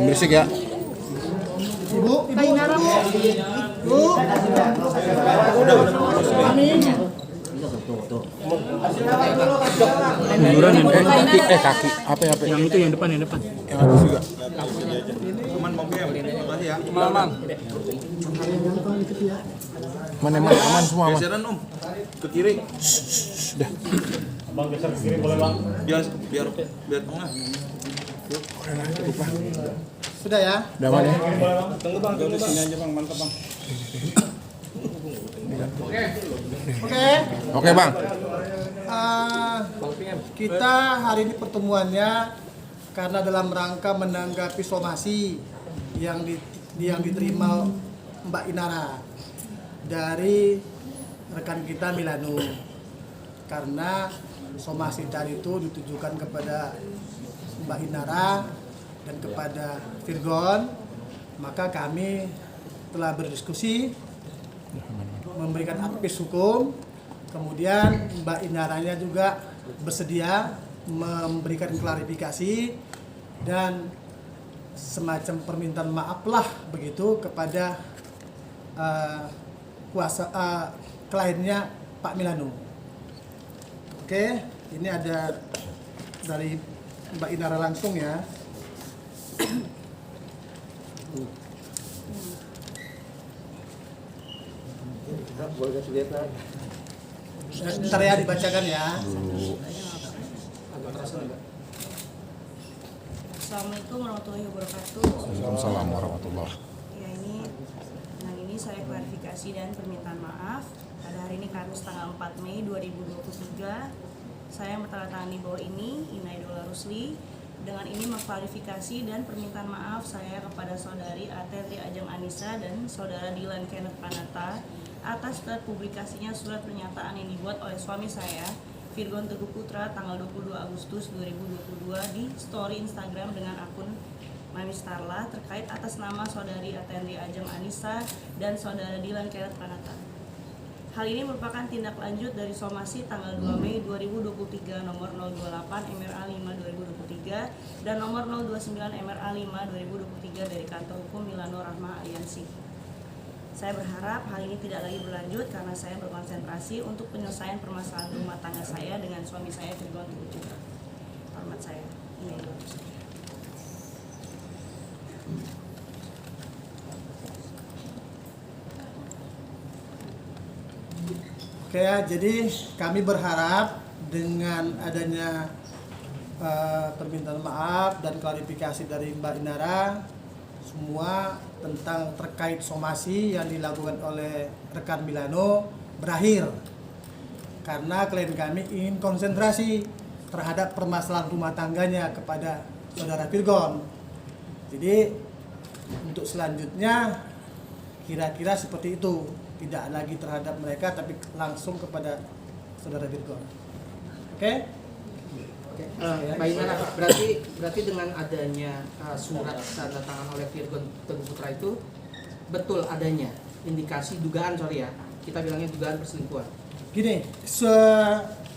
Berisik ya. Ibu. Munduran kaki. Apa? Yang itu yang depan. Yang atas juga. Aman semua aman. Geseran ke kiri. Dah. Bang geser ke kiri boleh bang? Biar tengah. Sudah ya? Udah aman ya? Boleh bang? Tunggu bang, sini aja bang, mantap bang. Oke bang. Kita hari ini pertemuannya karena dalam rangka menanggapi somasi yang diterima Mbak Inara dari rekan kita Milano. Karena somasi tadi itu ditujukan kepada Mbak Inara dan kepada Virgon, maka kami telah berdiskusi memberikan advies hukum. Kemudian Mbak Inaranya juga bersedia memberikan klarifikasi dan semacam permintaan maaf lah begitu kepada kliennya Pak Milano. Oke, ini ada dari Mbak Inara langsung ya. Boleh kasih lihat lah. Bentar ya dibacakan ya. Assalamualaikum warahmatullahi wabarakatuh. Waalaikumsalam warahmatullahi. Ya ini saya klarifikasi dan permintaan maaf. Pada hari ini Kamis tanggal 4 Mei 2023, saya bertanda di bawah ini Inaidullah Rusli. Dengan ini mengklarifikasi dan permintaan maaf saya kepada saudari Atendri Ajeng Anissa dan saudara Dilan Kenneth Panata atas terpublikasinya surat pernyataan yang dibuat oleh suami saya, Virgon Teguh Putra, tanggal 22 Agustus 2022 di story Instagram dengan akun Mami Starla terkait atas nama saudari Atendri Ajeng Anissa dan saudara Dilan Kenneth Panata. Hal ini merupakan tindak lanjut dari somasi tanggal 2 Mei 2023 nomor 028 MRA 5 2023 dan nomor 029 MRA 5 2023 dari kantor hukum Milano Rahma Aliansi. Saya berharap hal ini tidak lagi berlanjut karena saya berkonsentrasi untuk penyelesaian permasalahan rumah tangga saya dengan suami saya Virgon Teguh Putra. Hormat saya. Ini Oke ya, jadi kami berharap dengan adanya permintaan maaf dan klarifikasi dari Mbak Inara semua tentang terkait somasi yang dilakukan oleh rekan Milano berakhir. Karena klien kami ingin konsentrasi terhadap permasalahan rumah tangganya kepada saudara Virgon. Jadi untuk selanjutnya kira-kira seperti itu. Tidak lagi terhadap mereka tapi langsung kepada saudara Virgon. Oke? Mbak Inara, berarti dengan adanya surat tanda tangan oleh Virgon Teguh Putra itu betul adanya indikasi dugaan, kita bilangnya dugaan perselingkuhan. Gini,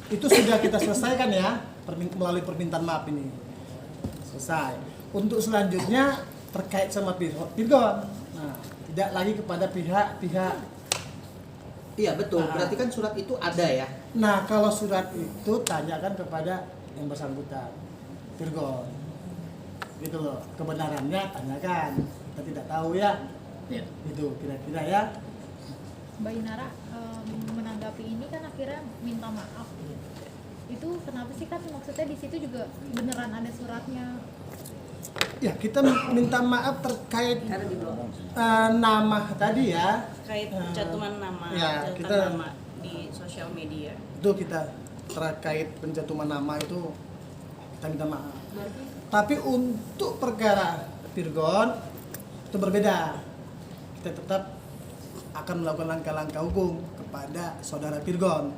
itu sudah kita selesaikan ya melalui permintaan maaf ini. Selesai. Untuk selanjutnya terkait sama Virgon. Nah, tidak lagi kepada pihak. Iya betul, berarti kan surat itu ada ya. Nah, kalau surat itu tanyakan kepada yang bersangkutan, Virgon. Gitu loh, kebenarannya tanyakan. Kita tidak tahu ya. Itu kira-kira ya. Mbak Inara menanggapi ini kan akhirnya minta maaf. Itu kenapa sih kan maksudnya di situ juga beneran ada suratnya? Ya, kita minta maaf terkait nama tadi ya. terkait pencantuman nama, ya, nama di sosial media. Itu kita terkait pencantuman nama itu kita minta maaf. Tapi untuk perkara Virgon itu berbeda. Kita tetap akan melakukan langkah-langkah hukum kepada saudara Virgon.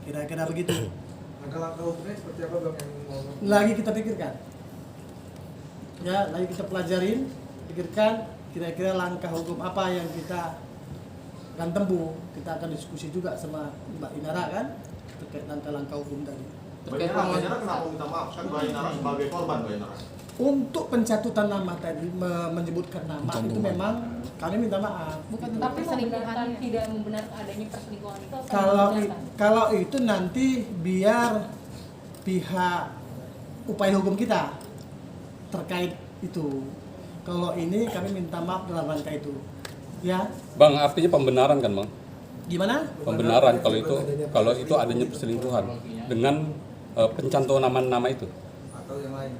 Kira-kira begitu. Langkah-langkah hukumnya seperti apa Bang yang ngomong? Lagi kita pikirkan. Ya, lagi kita pelajarin, pikirkan kira-kira langkah hukum apa yang kita akan tempuh. Kita akan diskusi juga sama Mbak Inara kan terkait langkah-langkah hukum tadi. terkait Mbak Inara kenapa minta maaf? Kan Mbak Inara sebagai korban Mbak Inara. Untuk pencatutan nama tadi menyebutkan nama itu Pencantuman. memang kami minta maaf. bukan untuk Tapi membenarkan perselingkuhannya. tidak membenarkan adanya perselingkuhan itu akan Kalau membenarkan. kalau itu nanti biar pihak upaya hukum kita terkait itu. Kalau ini kami minta maaf dalam rangka itu. Ya, Bang, artinya pembenaran kan, Bang? gimana? Pembenaran kalau itu adanya perselingkuhan dengan pencantuman nama-nama itu. Atau yang lain.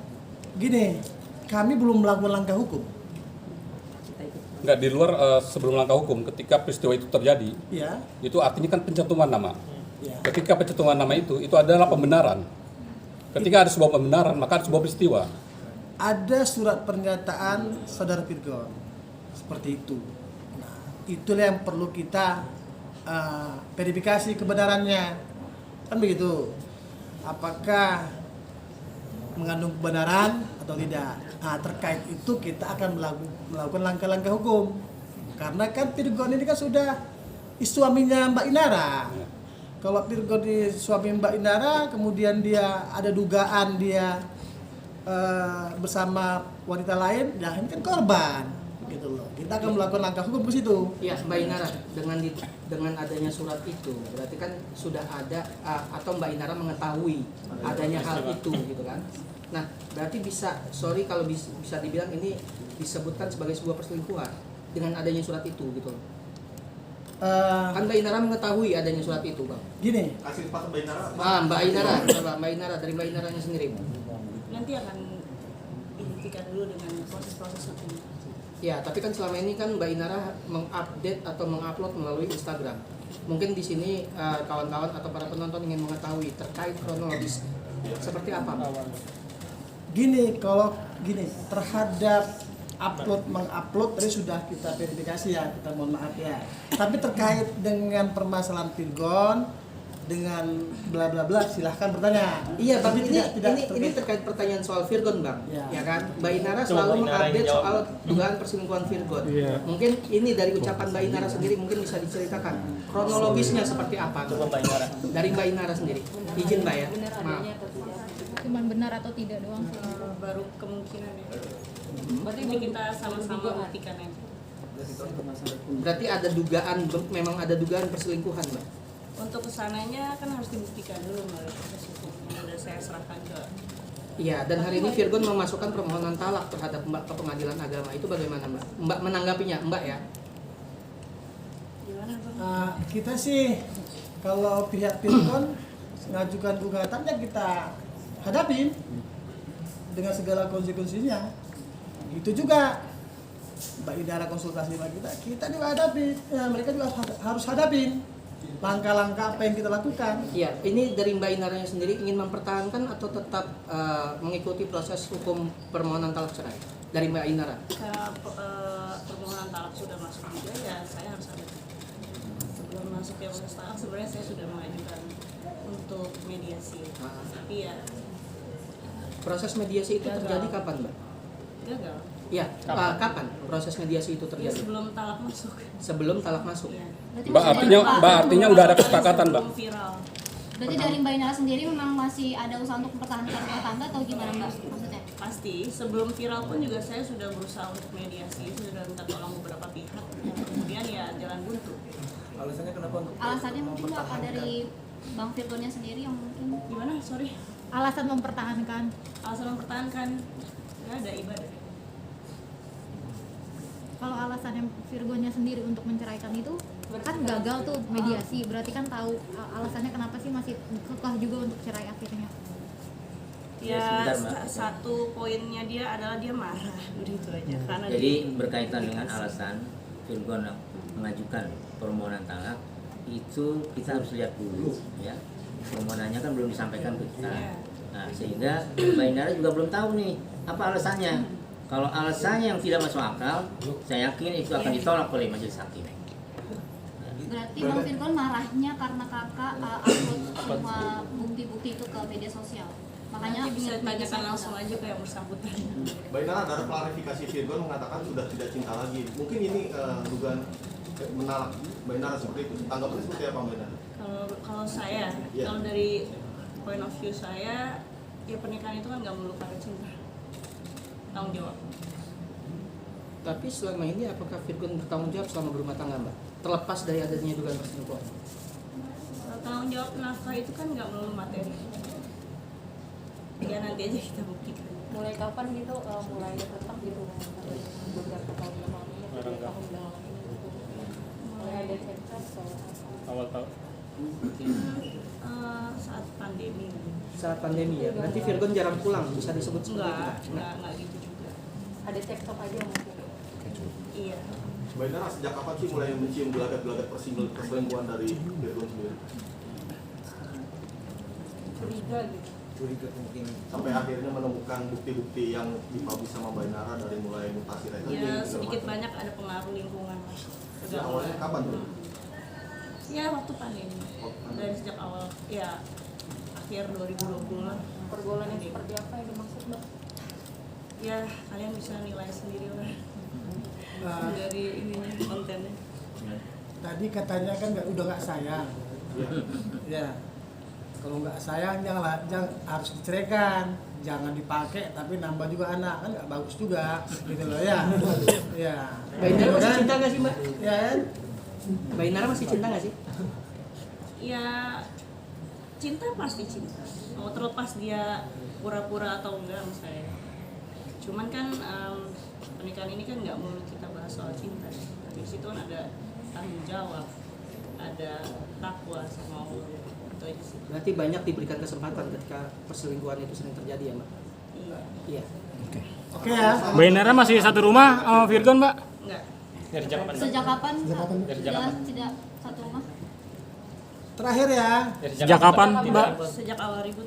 Gini, kami belum melakukan langkah hukum. Enggak, di luar sebelum langkah hukum, ketika peristiwa itu terjadi, Ya, itu artinya kan pencantuman nama. ya. Ketika pencantuman nama itu adalah pembenaran. Ketika ada sebuah pembenaran, maka ada sebuah peristiwa. Ada surat pernyataan saudara Virgon seperti itu. Nah, itulah yang perlu kita verifikasi kebenarannya, kan begitu. Apakah mengandung kebenaran atau tidak? Nah, terkait itu kita akan melakukan langkah-langkah hukum. Karena kan Virgon ini kan sudah suaminya Mbak Inara. Kalau Virgon di suami Mbak Inara, kemudian dia ada dugaan dia bersama wanita lain, ya ini kan korban, gitu loh. Kita akan melakukan langkah hukum ke situ. Ya, Mbak Inara, dengan adanya surat itu, berarti kan sudah ada atau Mbak Inara mengetahui adanya hal itu, gitu kan? Nah, berarti sorry kalau bisa dibilang ini disebutkan sebagai sebuah perselingkuhan dengan adanya surat itu, gitu. Kan Mbak Inara mengetahui adanya surat itu, Bang. Gini, Kasih kesempatan Mbak Inara. Mbak Inara, coba Mbak Inara dari Mbak Inaranya sendiri. Nanti akan dibuktikan dulu dengan proses-proses hukum. Ya, tapi kan selama ini kan Mbak Inara mengupdate atau mengupload melalui Instagram. Mungkin di sini kawan-kawan atau para penonton ingin mengetahui terkait kronologis seperti apa. gini kalau gini terhadap mengupload tadi sudah kita verifikasi ya, kita mohon maaf ya. Tapi terkait dengan permasalahan Virgon dengan bla bla bla silahkan bertanya. Iya, Bang, Tapi ini terkait pertanyaan soal Virgon, Bang. Ya. Ya kan? Mbak Inara selalu mengupdate soal dugaan perselingkuhan Virgon. Mungkin ini dari ucapan Mbak Inara sendiri mungkin bisa diceritakan kronologisnya seperti apa. Coba Mbak Inara. Dari Mbak Inara sendiri. Izin, Mbak ya. Benar Maaf. adanya atau tidak. Cuman benar atau tidak doang sih. Baru kemungkinan ya. Berarti Nanti kita sama-sama buktikan ya. Berarti ada dugaan, memang ada dugaan perselingkuhan, Mbak. Untuk kesananya kan harus dibuktikan dulu melalui proses hukum yang sudah saya serahkan ke. Iya, dan hari ini Virgon memasukkan permohonan talak terhadap Mbak ke pengadilan agama. Itu bagaimana, Mbak? Mbak menanggapinya, Mbak ya? Gimana Bang? Kita sih kalau pihak Virgon mengajukan gugatannya kita hadapin dengan segala konsekuensinya. Itu juga Mbak Inara konsultasi sama kita juga hadapi, ya, mereka juga harus hadapin langkah-langkah apa yang kita lakukan. Iya, ini dari Mbak Inaranya sendiri ingin mempertahankan atau tetap mengikuti proses hukum permohonan talak cerai dari Mbak Inara? Karena permohonan talak sudah masuk juga ya saya harus ada. Sebelum masuk ke proses talak sebenarnya saya sudah mengajukan untuk mediasi. Tapi ya Proses mediasi itu Gagal. terjadi kapan, Mbak? gagal. Ya, kapan proses mediasi itu Ya terjadi? sebelum talak masuk. Sebelum talak masuk. Iya. Mbak, artinya udah ada kesepakatan, Mbak. Sebelum viral. Berarti dari Mbak Inara sendiri memang masih ada usaha untuk mempertahankan rumah tangga atau gimana Mbak maksudnya? Pasti sebelum viral pun juga saya sudah berusaha untuk mediasi, sudah minta tolong beberapa pihak. Kemudian ya jalan buntu. Alasannya kenapa untuk Alasannya mungkin Mbak apa dari Bang Virgonnya sendiri yang mungkin Gimana? Sorry. Alasan mempertahankan. Alasan mempertahankan nggak ada ibadah. Kalau alasannya Virgonnya sendiri untuk menceraikan itu kan gagal tuh mediasi, berarti kan tahu alasannya kenapa sih masih kekeh juga untuk cerai akhirnya. Ya satu poinnya dia adalah dia marah, begitu aja. Karena Jadi berkaitan dengan alasan Virgon mengajukan permohonan talak itu kita harus lihat dulu ya, permohonannya kan belum disampaikan ke kita. Nah, sehingga Mbak Inara juga belum tahu nih apa alasannya. Kalau alasannya yang tidak masuk akal, saya yakin itu akan ditolak oleh majelis hakim. berarti Bang Virgon marahnya karena kakak upload semua bukti-bukti itu ke media sosial. Makanya nanti bisa ditanyakan langsung aja ke yang bersangkutan. Mbak Inara, ada klarifikasi Virgon mengatakan sudah tidak cinta lagi. Mungkin ini dugaan menalak Mbak Inara seperti itu. Tanggapannya seperti apa Mbak Inara? Kalau saya, Iya. kalau dari point of view saya, ya pernikahan itu kan nggak melulu pada cinta, tanggung jawab. Tapi selama ini apakah Virgon bertanggung jawab selama berumah tangga, Mbak? Terlepas dari adanya dugaan perselingkuhan. Tanggung jawab nafkah itu kan nggak melulu materi. Ya nanti aja kita buktikan. Mulai kapan gitu, mulai tetap gitu beberapa tahun belakang ini, tahun belakang ini gitu. Mulai ada cerita soal Awal tahun. Saat pandemi. Saat pandemi ya. Berarti Virgon jarang pulang, bisa disebut seperti itu. Enggak gitu juga. ada cekcok aja mungkin. Iya. Mbak Inara, sejak kapan sih mulai mencium gelagat-gelagat perselingkuhan dari Virgon sendiri? Curiga gitu. Curiga mungkin. Sampai akhirnya menemukan bukti-bukti yang dipublish sama Mbak Inara dari mulai mutasi rekening. Ya segala sedikit macam. banyak ada pengaruh lingkungan. Sejak awalnya kapan tuh? Ya waktu pandemi. Dari sejak awal ya akhir 2020 lah. Pergaulan yang seperti apa yang dimaksud, Mbak? Ya kalian bisa nilai sendiri lah dari ininya kontennya. Tadi katanya kan udah nggak sayang. Ya. Kalau nggak sayang jangan harus diceraikan, jangan dipakai tapi nambah juga anak kan nggak bagus juga gitu loh ya. Ya. Mbak Inara masih cinta nggak sih, Mbak? Ya kan? Mbak Inara masih cinta nggak sih? Ya cinta pasti cinta. Mau terlepas dia pura-pura atau enggak sama saya. Cuman kan pernikahan ini kan nggak melulu kita bahas soal cinta. Di situ kan ada tanggung jawab, ada takwa sama Allah. Itu aja sih. Berarti banyak diberikan kesempatan ketika perselingkuhan itu sering terjadi ya, Mbak? Iya. Iya. Oke ya. Mbak Inara masih satu rumah sama Virgon, Mbak? Enggak. Dari jam kapan? Sejak kapan? Dari sejak kapan? Tidak satu rumah. Terakhir ya. Sejak kapan, Mbak? Sejak awal ribut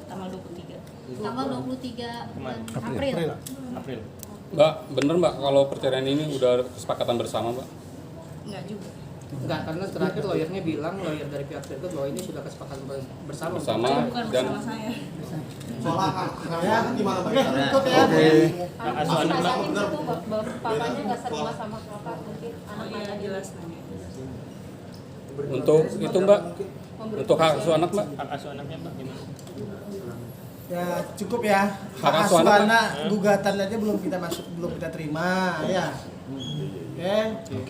tanggal 23. Tanggal 23 bulan April. April. April. Mbak, bener Mbak kalau perceraian ini udah kesepakatan bersama Mbak? Enggak juga. Enggak, karena terakhir lawyernya bilang, lawyer dari pihak Virgon bahwa ini sudah kesepakatan bersama. Bersama Bukan dan bersama saya. Soal hak gimana Mbak Oke, Inara? ikut ya. Asuh anak itu bapaknya nggak serumah sama kakak mungkin Oh anaknya iya jelas nanya. untuk itu Mbak, untuk hak asuh anak Mbak? Hak asuh anaknya, Mbak, gimana? Ya cukup ya. Hak Hak asuh asuh anak, anak gugatan aja belum kita terima ya. Oke.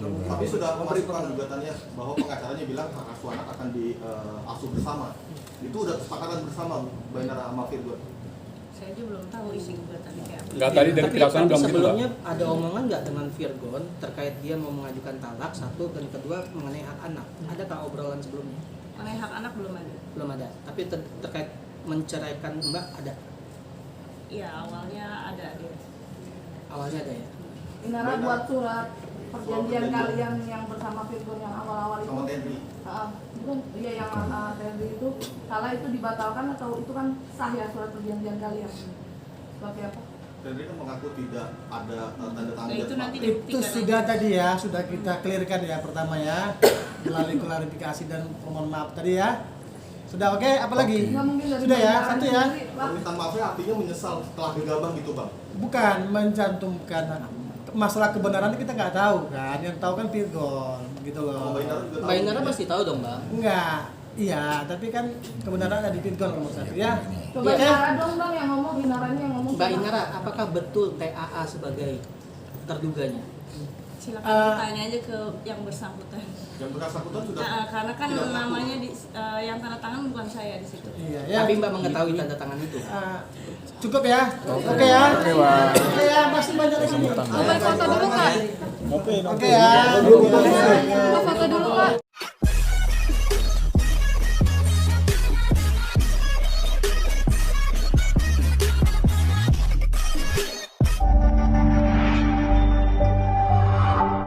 Tapi sudah memasukkan gugatannya bahwa pengacaranya bilang hak asuh anak akan diasuh bersama. Itu udah kesepakatan bersama Mbak Inara sama Virgon. Saya aja belum tahu isi gugatannya kayak apa. Enggak, tadi dari pihak sana Tapi belum gitu Mbak? sebelumnya ada omongan nggak dengan Virgon terkait dia mau mengajukan talak satu dan kedua mengenai hak anak? Adakah obrolan sebelumnya? Mengenai hak anak belum ada. Belum ada. Tapi terkait menceraikan Mbak ada. Iya awalnya ada dia. Awalnya ada ya. Inara buat surat perjanjian kalian yang bersama Virgon yang awal-awal itu. Sama Tenri. Belum, iya yang Tenri itu salah itu dibatalkan atau itu kan sah ya surat perjanjian kalian? Seperti apa? Tenri kan mengaku tidak ada tanda tangan. Nah, itu nanti Itu dibuktikan. sudah tadi ya, sudah kita clearkan ya pertama ya melalui klarifikasi dan permohonan maaf tadi ya. Sudah oke, apalagi? Nggak mungkin dari Sudah ya, Inara satu ya. sendiri, Pak. Permintaan maafnya artinya menyesal setelah gegabah gitu Bang. Bukan mencantumkan masalah kebenaran kita nggak tahu kan, yang tahu kan Virgon gitu loh. Mbak Inara juga tahu. Mbak Inara pasti tahu dong, Mbak. Enggak, iya, tapi kan kebenaran ada di Virgon nomor satu ya. Coba Oke. Inara dong Bang yang ngomong, Inaranya yang ngomong. Mbak coba. Inara, apakah betul TAA sebagai terduganya? Silakan tanya aja ke yang bersangkutan. Yang bersangkutan sudah. Nah, karena kan tidak mengaku. namanya yang tanda tangan bukan saya di situ. Iya ya. Tapi Mbak mengetahui tanda tangan itu. Cukup ya. Oke ya. Oke ya, masih banyak di sini. Foto dulu, Kak. Oke ya. Foto dulu, Kak.